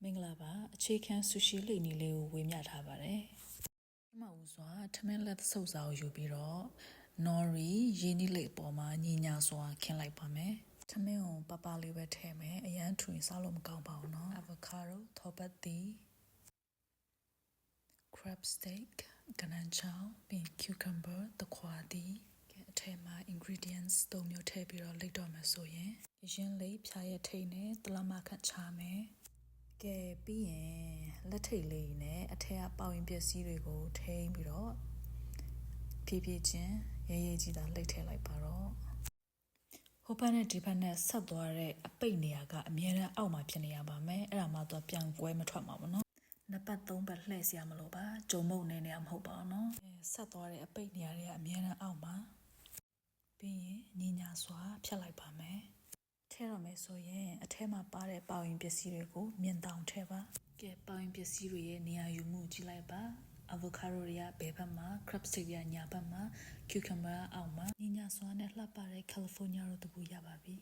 မင်္ဂလာပါအခြေခံဆူရှီလိနီလေးကိုဝေမျှထားပါတယ်။အမှဦးစွာထမင်းလက်စုပ်စာကိုယူပြီးတော့နော်ရီရင်းနှီးလိပ်အပေါ်မှာညီညာစွာခင်းလိုက်ပါမယ်။ထမင်းကိုပပလေးပဲထည့်မယ်။အရန်ထွင်စားလို့မကောင်းပါဘူးနော်။ avocado ထောပတ်သီး crab steak ကနန်းချောင်းပြီး cucumber တခွာသီးအထက်မှာ ingredients ၃မျိုးထည့်ပြီးတော့လိပ်တော့မယ်ဆိုရင်ရင်းလိပ်ဖြာရက်ထိတ်နဲ့တလမခန့်ချမယ်။ကဲပြီးရင်လက်ထိတ်လေးနဲ့အထက်ကပေါင်ရင်ပစ္စည်းတွေကိုထိန်းပြီးတော့ဖြည်းဖြည်းချင်းရဲရဲကြီးသာလှိတ်ထည့်လိုက်ပါတော့ဟိုဘက်နဲ့ဒီဘက်နဲ့ဆက်သွားတဲ့အပိတ်နေရာကအမြဲတမ်းအောက်မှာဖြစ်နေရပါမယ်အဲ့ဒါမှတော့ပြန်ကွဲမထွက်မှာပေါ့နော်နှစ်ပတ်သုံးပတ်လှည့်စရာမလိုပါဂျုံမုံနေနေရမဟုတ်ပါဘူးနော်ဆက်သွားတဲ့အပိတ်နေရာတွေကအမြဲတမ်းအောက်မှာပြီးရင်ညီညာစွာဖြတ်လိုက်ပါမယ်ထဲတော့မယ်ဆိုရင်အထဲမှာပါတဲ့ပေါင်ရင်ပစ္စည်းတွေကိုမြင်တောင်ထဲပါကဲပေါင်ရင်ပစ္စည်းတွေရဲ့နေရာယူမှုကြည့်လိုက်ပါavocado တွေကဘယ်ဘက်မှာ crab stick ရညာဘက်မှာ cucumber အောက်မှာညီညာစွာနဲ့လှပတဲ့ california တို့တပူရပါပြီ